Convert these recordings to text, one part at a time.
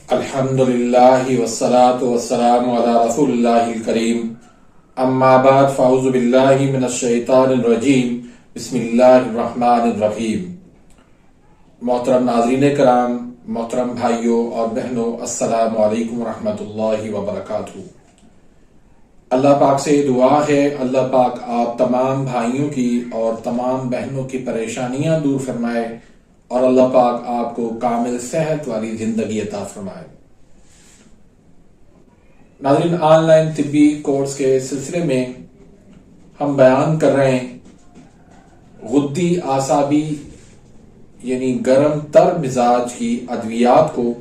الحمدللہ والصلاة والسلام علی رسول اللہ الکریم، اما بعد فاعوذ باللہ من الشیطان الرجیم، بسم اللہ الرحمن الرحیم۔ محترم ناظرین کرام، محترم بھائیوں اور بہنوں، السلام علیکم ورحمۃ اللہ وبرکاتہ۔ اللہ پاک سے دعا ہے اللہ پاک آپ تمام بھائیوں کی اور تمام بہنوں کی پریشانیاں دور فرمائے اور اللہ پاک آپ کو کامل صحت والی زندگی عطا فرمائے۔ ناظرین، آن لائن طبی کورس کے سلسلے میں ہم بیان کر رہے ہیں غدی اعصابی یعنی گرم تر مزاج کی ادویات کو۔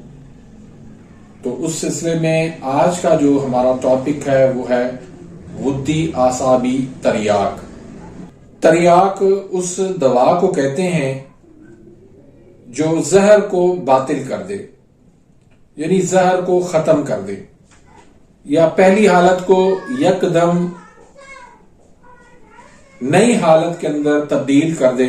تو اس سلسلے میں آج کا جو ہمارا ٹاپک ہے وہ ہے غدی اعصابی تریاک۔ تریاک اس دوا کو کہتے ہیں جو زہر کو باطل کر دے، یعنی زہر کو ختم کر دے یا پہلی حالت کو یکدم نئی حالت کے اندر تبدیل کر دے۔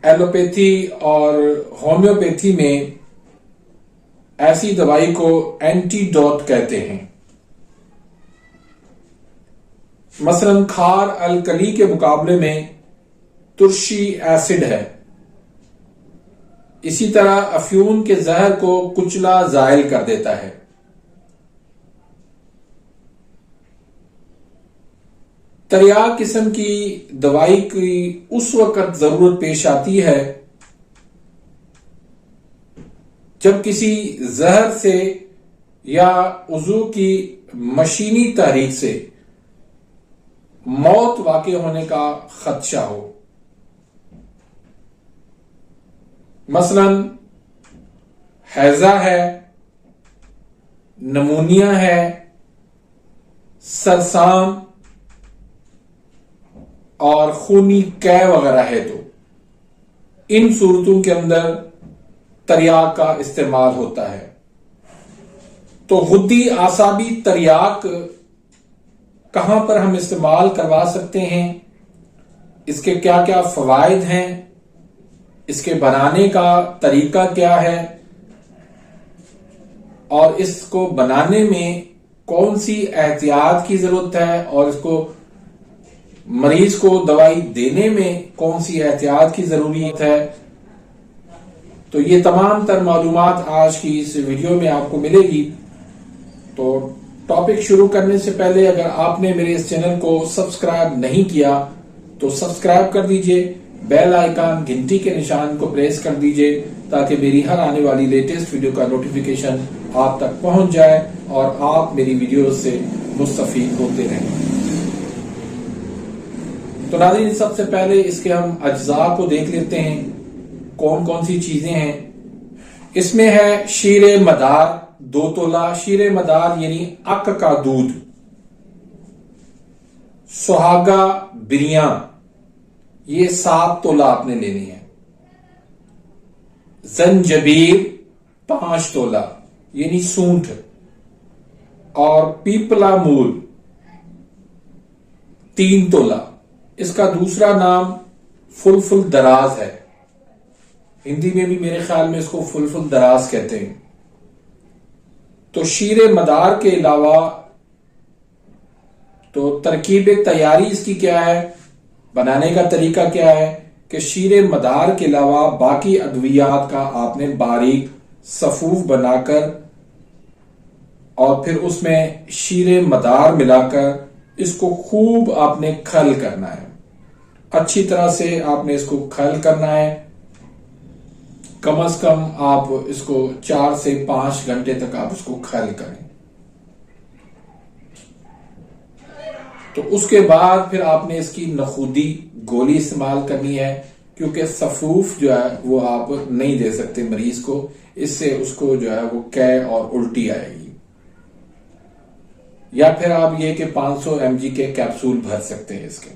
ایلوپیتھی اور ہومیوپیتھی میں ایسی دوائی کو اینٹی ڈوٹ کہتے ہیں۔ مثلا کھار الکلی کے مقابلے میں ترشی ایسڈ ہے۔ اسی طرح افیون کے زہر کو کچلا زائل کر دیتا ہے۔ تریاک قسم کی دوائی کی اس وقت ضرورت پیش آتی ہے جب کسی زہر سے یا عضو کی مشینی تحریک سے موت واقع ہونے کا خدشہ ہو۔ مثلا ہیضہ ہے، نمونیا ہے، سرسام اور خونی قے وغیرہ ہے، تو ان صورتوں کے اندر تریاک کا استعمال ہوتا ہے۔ تو غدی اعصابی تریاک کہاں پر ہم استعمال کروا سکتے ہیں، اس کے کیا کیا فوائد ہیں، اس کے بنانے کا طریقہ کیا ہے، اور اس کو بنانے میں کون سی احتیاط کی ضرورت ہے، اور اس کو مریض کو دوائی دینے میں کون سی احتیاط کی ضرورت ہے، تو یہ تمام تر معلومات آج کی اس ویڈیو میں آپ کو ملے گی۔ تو ٹاپک شروع کرنے سے پہلے اگر آپ نے میرے اس چینل کو سبسکرائب نہیں کیا تو سبسکرائب کر دیجئے، بیل آئیکن گھنٹی کے نشان کو پریس کر دیجئے تاکہ میری ہر آنے والی لیٹسٹ ویڈیو کا نوٹیفیکیشن آپ تک پہنچ جائے اور آپ میری ویڈیوز سے مستفید ہوتے رہیں۔ تو ناظرین، سب سے پہلے اس کے ہم اجزاء کو دیکھ لیتے ہیں، کون کون سی چیزیں ہیں۔ اس میں ہے شیر مدار 2 تولہ، شیر مدار یعنی اک کا دودھ، سہاگا بریاں یہ 7 تولہ آپ نے لینی ہے، زنجبیل 5 تولہ یعنی سونٹھ، اور پیپلا مول 3 تولہ۔ اس کا دوسرا نام فلفل دراز ہے، ہندی میں بھی میرے خیال میں اس کو فلفل دراز کہتے ہیں۔ تو شیر مدار کے علاوہ تو ترکیب تیاری اس کی کیا ہے، بنانے کا طریقہ کیا ہے کہ شیر مدار کے علاوہ باقی ادویات کا آپ نے باریک صفوف بنا کر اور پھر اس میں شیر مدار ملا کر اس کو خوب آپ نے کھل کرنا ہے، اچھی طرح سے آپ نے اس کو کھل کرنا ہے۔ کم از کم آپ اس کو 4 سے 5 گھنٹے تک آپ اس کو کھل کریں۔ تو اس کے بعد پھر آپ نے اس کی نخودی گولی استعمال کرنی ہے، کیونکہ صفوف جو ہے وہ آپ نہیں دے سکتے مریض کو، اس سے اس کو جو ہے وہ قے اور الٹی آئے گی۔ یا پھر آپ یہ کہ 500 mg کے کیپسول بھر سکتے ہیں اس کے۔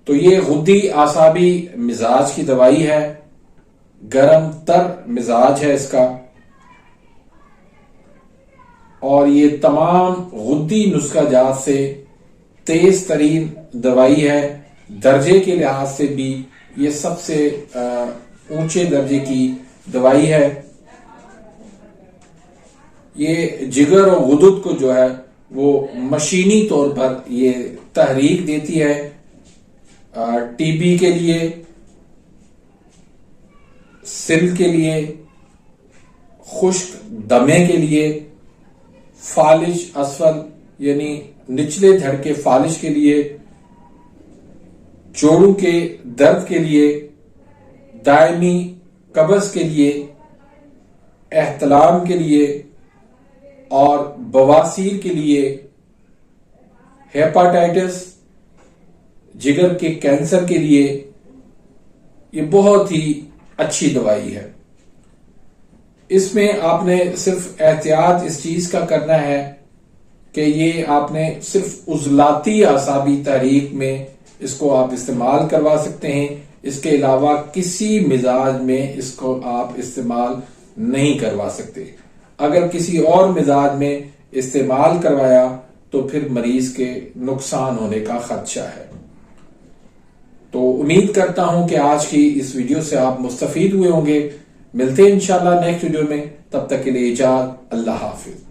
تو یہ غدی اعصابی مزاج کی دوائی ہے، گرم تر مزاج ہے اس کا، اور یہ تمام غدی نسخہ جات سے تیز ترین دوائی ہے، درجے کے لحاظ سے بھی یہ سب سے اونچے درجے کی دوائی ہے. یہ جگر اور غدود کو جو ہے وہ مشینی طور پر یہ تحریک دیتی ہے. ٹی بی کے لیے، سل کے لیے، خشک دمے کے لیے، فالج اسفل یعنی نچلے دھڑ کے فالج کے لیے، جوڑوں کے درد کے لیے، دائمی قبض کے لیے، احتلام کے لیے اور بواسیر کے لیے، ہیپاٹائٹس، جگر کے کینسر کے لیے یہ بہت ہی اچھی دوائی ہے. اس میں آپ نے صرف احتیاط اس چیز کا کرنا ہے کہ یہ آپ نے صرف عضلاتی اعصابی تحریک میں اس کو آپ استعمال کروا سکتے ہیں. اس کے علاوہ کسی مزاج میں اس کو آپ استعمال نہیں کروا سکتے. اگر کسی اور مزاج میں استعمال کروایا تو پھر مریض کے نقصان ہونے کا خدشہ ہے. تو امید کرتا ہوں کہ آج کی اس ویڈیو سے آپ مستفید ہوئے ہوں گے. ملتے ہیں انشاءاللہ نیکسٹ ویڈیو میں. تب تک کے لیے اجازت. اللہ حافظ.